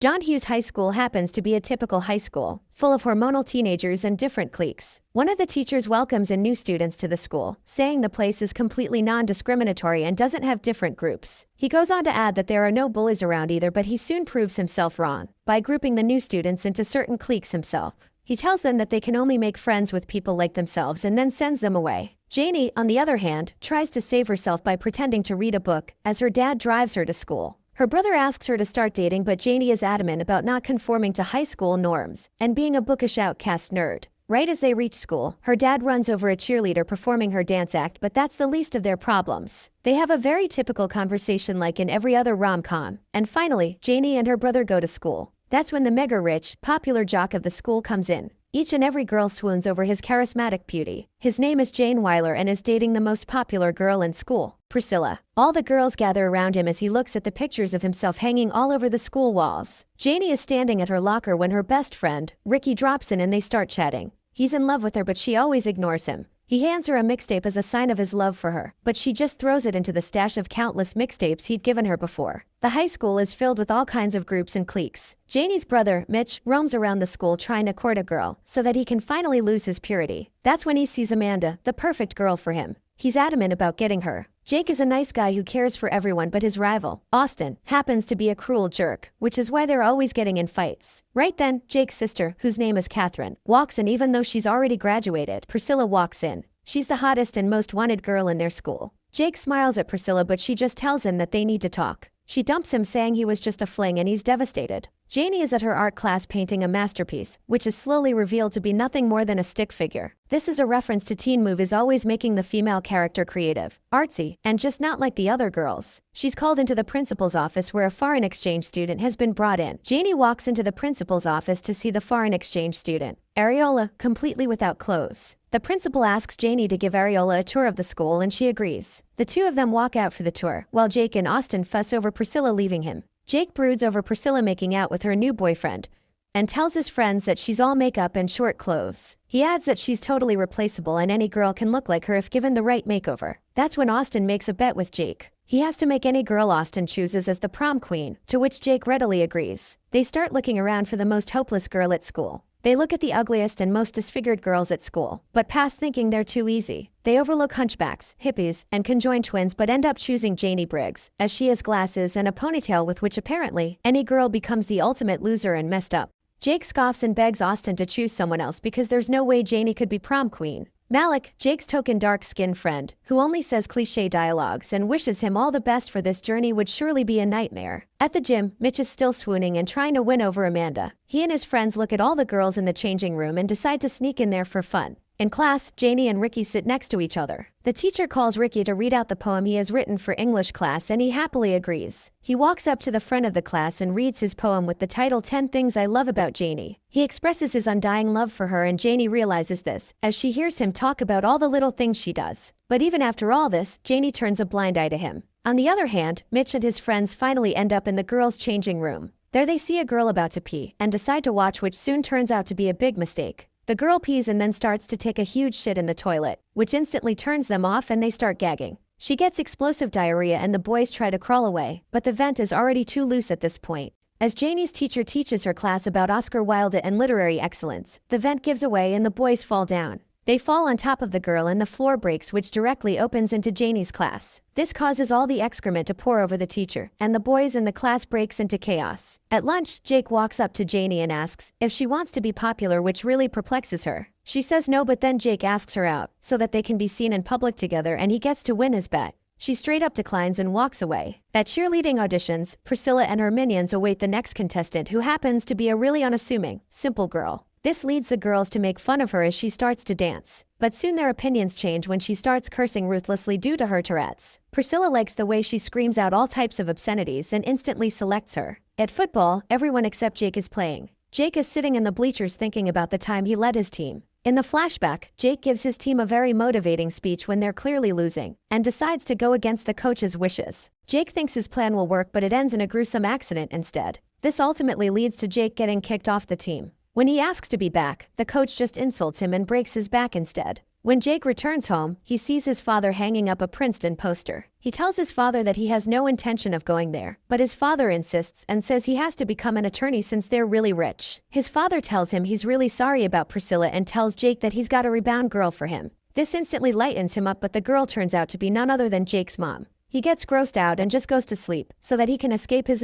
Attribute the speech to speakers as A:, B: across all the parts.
A: John Hughes High School happens to be a typical high school, full of hormonal teenagers and different cliques. One of the teachers welcomes in new students to the school, saying the place is completely non-discriminatory and doesn't have different groups. He goes on to add that there are no bullies around either, but he soon proves himself wrong by grouping the new students into certain cliques himself. He tells them that they can only make friends with people like themselves and then sends them away. Janey, on the other hand, tries to save herself by pretending to read a book as her dad drives her to school. Her brother asks her to start dating, but Janey is adamant about not conforming to high school norms and being a bookish outcast nerd. Right as they reach school, her dad runs over a cheerleader performing her dance act, but that's the least of their problems. They have a very typical conversation like in every other rom-com. And finally, Janey and her brother go to school. That's when the mega-rich, popular jock of the school comes in. Each and every girl swoons over his charismatic beauty. His name is Wyler and is dating the most popular girl in school, Priscilla. All the girls gather around him as he looks at the pictures of himself hanging all over the school walls. Janey is standing at her locker when her best friend, Ricky, drops in and they start chatting. He's in love with her, but she always ignores him. He hands her a mixtape as a sign of his love for her, but she just throws it into the stash of countless mixtapes he'd given her before. The high school is filled with all kinds of groups and cliques. Janey's brother, Mitch, roams around the school trying to court a girl so that he can finally lose his purity. That's when he sees Amanda, the perfect girl for him. He's adamant about getting her. Jake is a nice guy who cares for everyone, but his rival, Austin, happens to be a cruel jerk, which is why they're always getting in fights. Right then, Jake's sister, whose name is Catherine, walks in. Even though she's already graduated, Priscilla walks in. She's the hottest and most wanted girl in their school. Jake smiles at Priscilla, but she just tells him that they need to talk. She dumps him, saying he was just a fling, and he's devastated. Janey is at her art class painting a masterpiece, which is slowly revealed to be nothing more than a stick figure. This is a reference to teen movies always making the female character creative, artsy, and just not like the other girls. She's called into the principal's office where a foreign exchange student has been brought in. Janey walks into the principal's office to see the foreign exchange student, Ariola, completely without clothes. The principal asks Janey to give Ariola a tour of the school and she agrees. The two of them walk out for the tour, while Jake and Austin fuss over Priscilla leaving him. Jake broods over Priscilla making out with her new boyfriend and tells his friends that she's all makeup and short clothes. He adds that she's totally replaceable and any girl can look like her if given the right makeover. That's when Austin makes a bet with Jake. He has to make any girl Austin chooses as the prom queen, to which Jake readily agrees. They start looking around for the most hopeless girl at school. They look at the ugliest and most disfigured girls at school, but past thinking they're too easy. They overlook hunchbacks, hippies, and conjoined twins, but end up choosing Janey Briggs, as she has glasses and a ponytail with which apparently any girl becomes the ultimate loser and messed up. Jake scoffs and begs Austin to choose someone else because there's no way Janey could be prom queen. Malik, Jake's token dark-skinned friend, who only says cliché dialogues and wishes him all the best for this journey, would surely be a nightmare. At the gym, Mitch is still swooning and trying to win over Amanda. He and his friends look at all the girls in the changing room and decide to sneak in there for fun. In class, Janey and Ricky sit next to each other. The teacher calls Ricky to read out the poem he has written for English class and he happily agrees. He walks up to the front of the class and reads his poem with the title 10 Things I Love About Janey. He expresses his undying love for her and Janey realizes this as she hears him talk about all the little things she does. But even after all this, Janey turns a blind eye to him. On the other hand, Mitch and his friends finally end up in the girls' changing room. There they see a girl about to pee and decide to watch, which soon turns out to be a big mistake. The girl pees and then starts to take a huge shit in the toilet, which instantly turns them off and they start gagging. She gets explosive diarrhea and the boys try to crawl away, but the vent is already too loose at this point. As Janey's teacher teaches her class about Oscar Wilde and literary excellence, the vent gives away and the boys fall down. They fall on top of the girl and the floor breaks, which directly opens into Janey's class. This causes all the excrement to pour over the teacher, and the boys in the class breaks into chaos. At lunch, Jake walks up to Janey and asks if she wants to be popular, which really perplexes her. She says no, but then Jake asks her out so that they can be seen in public together and he gets to win his bet. She straight up declines and walks away. At cheerleading auditions, Priscilla and her minions await the next contestant, who happens to be a really unassuming, simple girl. This leads the girls to make fun of her as she starts to dance. But soon their opinions change when she starts cursing ruthlessly due to her Tourette's. Priscilla likes the way she screams out all types of obscenities and instantly selects her. At football, everyone except Jake is playing. Jake is sitting in the bleachers thinking about the time he led his team. In the flashback, Jake gives his team a very motivating speech when they're clearly losing, and decides to go against the coach's wishes. Jake thinks his plan will work, but it ends in a gruesome accident instead. This ultimately leads to Jake getting kicked off the team. When he asks to be back, the coach just insults him and breaks his back instead. When Jake returns home, he sees his father hanging up a Princeton poster. He tells his father that he has no intention of going there, but his father insists and says he has to become an attorney since they're really rich. His father tells him he's really sorry about Priscilla and tells Jake that he's got a rebound girl for him. This instantly lightens him up, but the girl turns out to be none other than Jake's mom. He gets grossed out and just goes to sleep so that he can escape his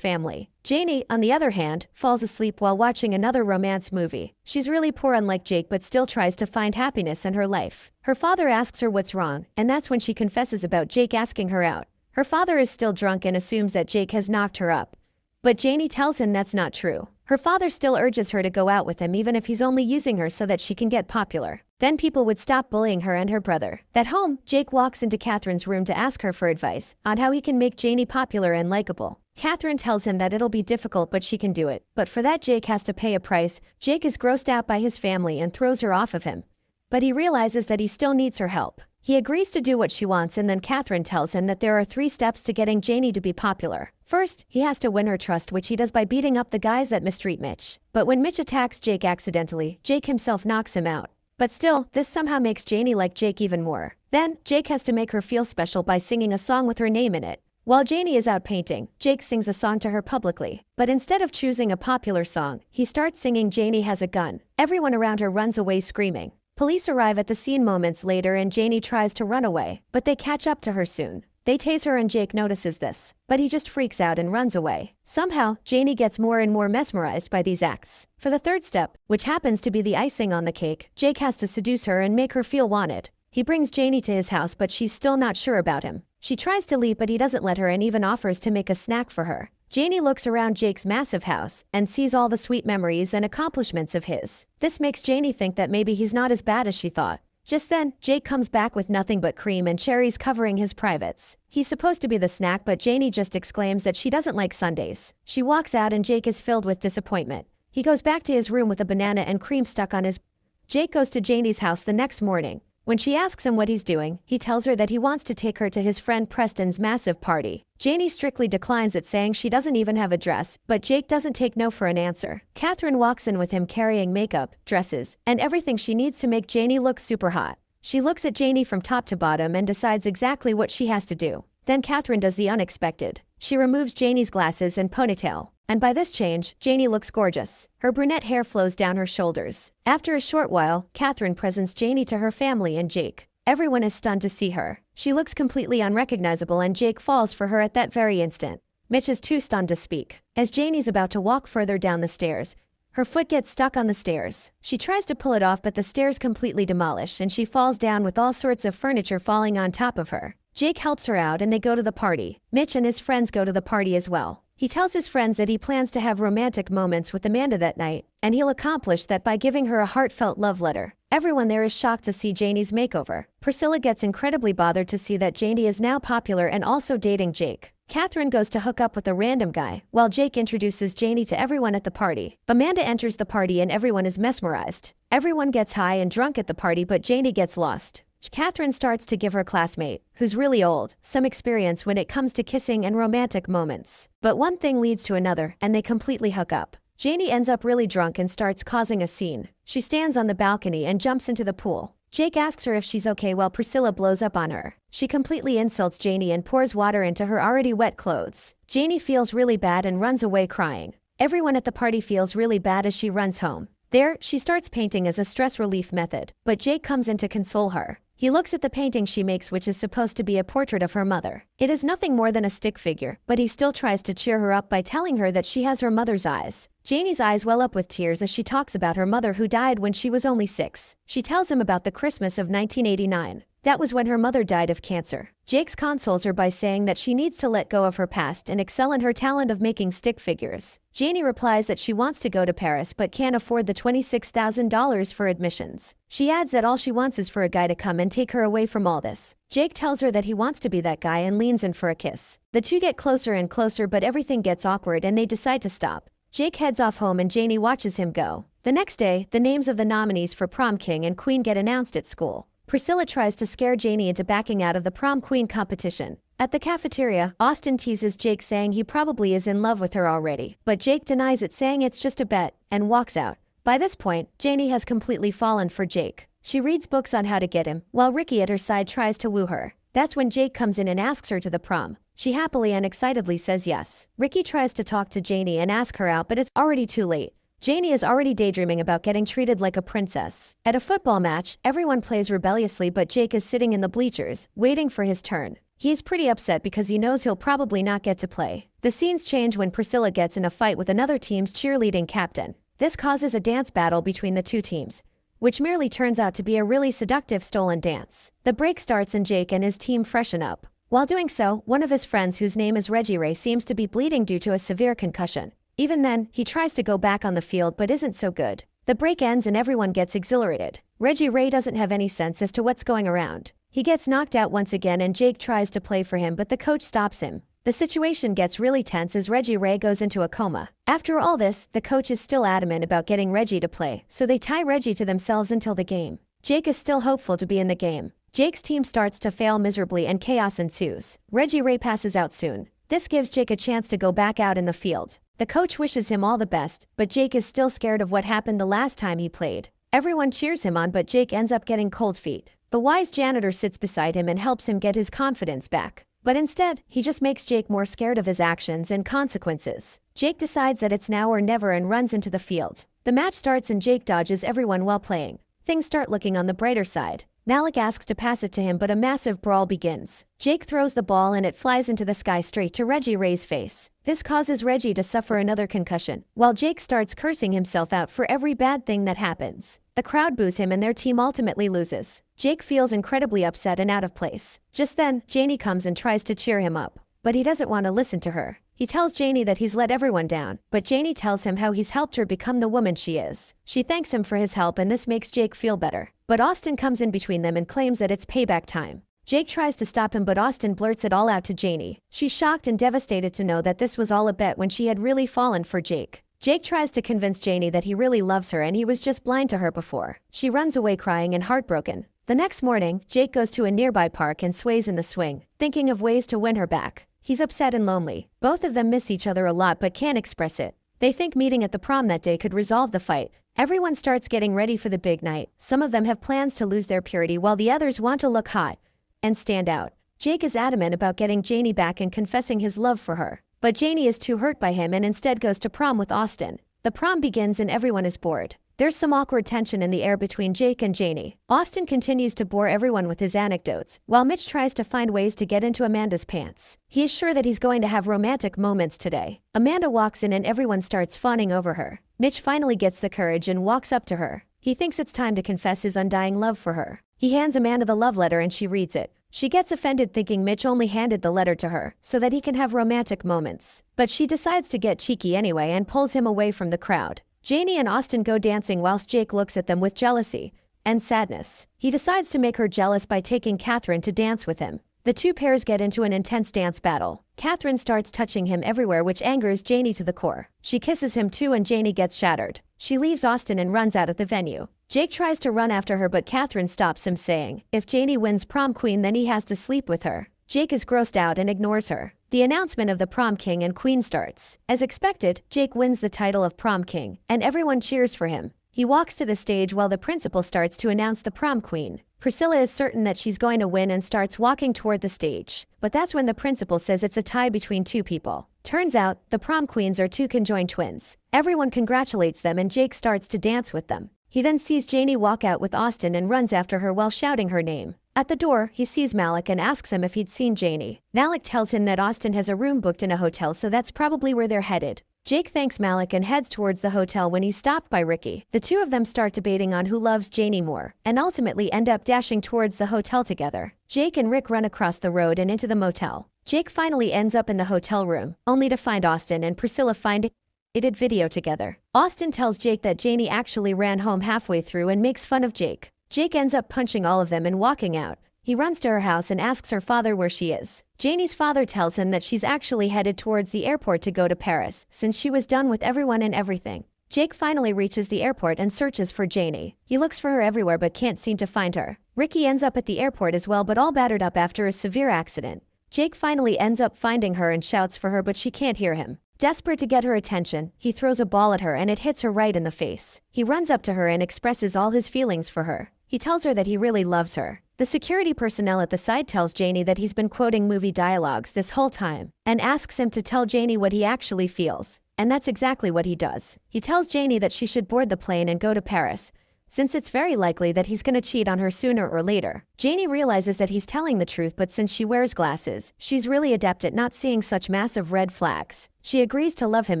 A: family. Janey, on the other hand, falls asleep while watching another romance movie. She's really poor unlike Jake but still tries to find happiness in her life. Her father asks her what's wrong, and that's when she confesses about Jake asking her out. Her father is still drunk and assumes that Jake has knocked her up. But Janey tells him that's not true. Her father still urges her to go out with him even if he's only using her so that she can get popular. Then people would stop bullying her and her brother. At home, Jake walks into Catherine's room to ask her for advice on how he can make Janey popular and likable. Catherine tells him that it'll be difficult but she can do it. But for that Jake has to pay a price. Jake is grossed out by his family and throws her off of him. But he realizes that he still needs her help. He agrees to do what she wants, and then Catherine tells him that there are 3 steps to getting Janey to be popular. First, he has to win her trust, which he does by beating up the guys that mistreat Mitch. But when Mitch attacks Jake accidentally, Jake himself knocks him out. But still, this somehow makes Janey like Jake even more. Then, Jake has to make her feel special by singing a song with her name in it. While Janey is out painting, Jake sings a song to her publicly. But instead of choosing a popular song, he starts singing Janey Has a Gun. Everyone around her runs away screaming. Police arrive at the scene moments later and Janey tries to run away, but they catch up to her soon. They tase her and Jake notices this, but he just freaks out and runs away. Somehow, Janey gets more and more mesmerized by these acts. For the third step, which happens to be the icing on the cake, Jake has to seduce her and make her feel wanted. He brings Janey to his house but she's still not sure about him. She tries to leave but he doesn't let her and even offers to make a snack for her. Janey looks around Jake's massive house and sees all the sweet memories and accomplishments of his. This makes Janey think that maybe he's not as bad as she thought. Just then, Jake comes back with nothing but cream and cherries covering his privates. He's supposed to be the snack but Janey just exclaims that she doesn't like sundaes. She walks out and Jake is filled with disappointment. He goes back to his room with a banana and cream stuck on his. Jake goes to Janey's house the next morning. When she asks him what he's doing, he tells her that he wants to take her to his friend Preston's massive party. Janey strictly declines it, saying she doesn't even have a dress, but Jake doesn't take no for an answer. Catherine walks in with him carrying makeup, dresses, and everything she needs to make Janey look super hot. She looks at Janey from top to bottom and decides exactly what she has to do. Then Catherine does the unexpected. She removes Janey's glasses and ponytail. And by this change, Janey looks gorgeous. Her brunette hair flows down her shoulders. After a short while, Catherine presents Janey to her family and Jake. Everyone is stunned to see her. She looks completely unrecognizable and Jake falls for her at that very instant. Mitch is too stunned to speak. As Janey's about to walk further down the stairs, her foot gets stuck on the stairs. She tries to pull it off but the stairs completely demolish and she falls down with all sorts of furniture falling on top of her. Jake helps her out and they go to the party. Mitch and his friends go to the party as well. He tells his friends that he plans to have romantic moments with Amanda that night, and he'll accomplish that by giving her a heartfelt love letter. Everyone there is shocked to see Janey's makeover. Priscilla gets incredibly bothered to see that Janey is now popular and also dating Jake. Catherine goes to hook up with a random guy, while Jake introduces Janey to everyone at the party. Amanda enters the party and everyone is mesmerized. Everyone gets high and drunk at the party but Janey gets lost. Catherine starts to give her classmate, who's really old, some experience when it comes to kissing and romantic moments. But one thing leads to another, and they completely hook up. Janey ends up really drunk and starts causing a scene. She stands on the balcony and jumps into the pool. Jake asks her if she's okay while Priscilla blows up on her. She completely insults Janey and pours water into her already wet clothes. Janey feels really bad and runs away crying. Everyone at the party feels really bad as she runs home. There, she starts painting as a stress relief method, but Jake comes in to console her. He looks at the painting she makes, which is supposed to be a portrait of her mother. It is nothing more than a stick figure, but he still tries to cheer her up by telling her that she has her mother's eyes. Janey's eyes well up with tears as she talks about her mother who died when she was only 6. She tells him about the Christmas of 1989. That was when her mother died of cancer. Jake consoles her by saying that she needs to let go of her past and excel in her talent of making stick figures. Janey replies that she wants to go to Paris but can't afford the $26,000 for admissions. She adds that all she wants is for a guy to come and take her away from all this. Jake tells her that he wants to be that guy and leans in for a kiss. The two get closer and closer but everything gets awkward and they decide to stop. Jake heads off home and Janey watches him go. The next day, the names of the nominees for prom king and queen get announced at school. Priscilla tries to scare Janey into backing out of the prom queen competition. At the cafeteria, Austin teases Jake saying he probably is in love with her already, but Jake denies it, saying it's just a bet, and walks out. By this point, Janey has completely fallen for Jake. She reads books on how to get him, while Ricky at her side tries to woo her. That's when Jake comes in and asks her to the prom. She happily and excitedly says yes. Ricky tries to talk to Janey and ask her out, but it's already too late. Janey is already daydreaming about getting treated like a princess. At a football match, everyone plays rebelliously, but Jake is sitting in the bleachers, waiting for his turn. He is pretty upset because he knows he'll probably not get to play. The scenes change when Priscilla gets in a fight with another team's cheerleading captain. This causes a dance battle between the two teams, which merely turns out to be a really seductive stolen dance. The break starts and Jake and his team freshen up. While doing so, one of his friends, whose name is Reggie Ray, seems to be bleeding due to a severe concussion. Even then, he tries to go back on the field but isn't so good. The break ends and everyone gets exhilarated. Reggie Ray doesn't have any sense as to what's going around. He gets knocked out once again and Jake tries to play for him, but the coach stops him. The situation gets really tense as Reggie Ray goes into a coma. After all this, the coach is still adamant about getting Reggie to play, so they tie Reggie to themselves until the game. Jake is still hopeful to be in the game. Jake's team starts to fail miserably and chaos ensues. Reggie Ray passes out soon. This gives Jake a chance to go back out in the field. The coach wishes him all the best, but Jake is still scared of what happened the last time he played. Everyone cheers him on, but Jake ends up getting cold feet. The wise janitor sits beside him and helps him get his confidence back. But instead, he just makes Jake more scared of his actions and consequences. Jake decides that it's now or never and runs into the field. The match starts and Jake dodges everyone while playing. Things start looking on the brighter side. Malik asks to pass it to him, but a massive brawl begins. Jake throws the ball and it flies into the sky straight to Reggie Ray's face. This causes Reggie to suffer another concussion, while Jake starts cursing himself out for every bad thing that happens. The crowd boos him and their team ultimately loses. Jake feels incredibly upset and out of place. Just then, Janey comes and tries to cheer him up, but he doesn't want to listen to her. He tells Janey that he's let everyone down, but Janey tells him how he's helped her become the woman she is. She thanks him for his help and this makes Jake feel better. But Austin comes in between them and claims that it's payback time. Jake tries to stop him, but Austin blurts it all out to Janey. She's shocked and devastated to know that this was all a bet when she had really fallen for Jake. Jake tries to convince Janey that he really loves her and he was just blind to her before. She runs away crying and heartbroken. The next morning, Jake goes to a nearby park and sways in the swing, thinking of ways to win her back. He's upset and lonely. Both of them miss each other a lot but can't express it. They think meeting at the prom that day could resolve the fight. Everyone starts getting ready for the big night. Some of them have plans to lose their purity while the others want to look hot and stand out. Jake is adamant about getting Janey back and confessing his love for her. But Janey is too hurt by him and instead goes to prom with Austin. The prom begins and everyone is bored. There's some awkward tension in the air between Jake and Janey. Austin continues to bore everyone with his anecdotes, while Mitch tries to find ways to get into Amanda's pants. He is sure that he's going to have romantic moments today. Amanda walks in and everyone starts fawning over her. Mitch finally gets the courage and walks up to her. He thinks it's time to confess his undying love for her. He hands Amanda the love letter and she reads it. She gets offended thinking Mitch only handed the letter to her so that he can have romantic moments. But she decides to get cheeky anyway and pulls him away from the crowd. Janey and Austin go dancing whilst Jake looks at them with jealousy and sadness. He decides to make her jealous by taking Catherine to dance with him. The two pairs get into an intense dance battle. Catherine starts touching him everywhere, which angers Janey to the core. She kisses him too and Janey gets shattered. She leaves Austin and runs out of the venue. Jake tries to run after her but Catherine stops him, saying if Janey wins prom queen then he has to sleep with her. Jake is grossed out and ignores her. The announcement of the prom king and queen starts. As expected, Jake wins the title of prom king, and everyone cheers for him. He walks to the stage while the principal starts to announce the prom queen. Priscilla is certain that she's going to win and starts walking toward the stage. But that's when the principal says it's a tie between two people. Turns out, the prom queens are two conjoined twins. Everyone congratulates them and Jake starts to dance with them. He then sees Janey walk out with Austin and runs after her while shouting her name. At the door, he sees Malik and asks him if he'd seen Janey. Malik tells him that Austin has a room booked in a hotel, so that's probably where they're headed. Jake thanks Malik and heads towards the hotel when he's stopped by Ricky. The two of them start debating on who loves Janey more, and ultimately end up dashing towards the hotel together. Jake and Rick run across the road and into the motel. Jake finally ends up in the hotel room, only to find Austin and Priscilla find edited video together. Austin tells Jake that Janey actually ran home halfway through and makes fun of Jake. Jake ends up punching all of them and walking out. He runs to her house and asks her father where she is. Janey's father tells him that she's actually headed towards the airport to go to Paris, since she was done with everyone and everything. Jake finally reaches the airport and searches for Janey. He looks for her everywhere but can't seem to find her. Ricky ends up at the airport as well, but all battered up after a severe accident. Jake finally ends up finding her and shouts for her, but she can't hear him. Desperate to get her attention, he throws a ball at her and it hits her right in the face. He runs up to her and expresses all his feelings for her. He tells her that he really loves her. The security personnel at the side tells Janey that he's been quoting movie dialogues this whole time and asks him to tell Janey what he actually feels. And that's exactly what he does. He tells Janey that she should board the plane and go to Paris, since it's very likely that he's gonna cheat on her sooner or later. Janey realizes that he's telling the truth, but since she wears glasses, she's really adept at not seeing such massive red flags. She agrees to love him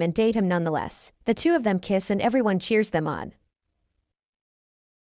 A: and date him nonetheless. The two of them kiss and everyone cheers them on.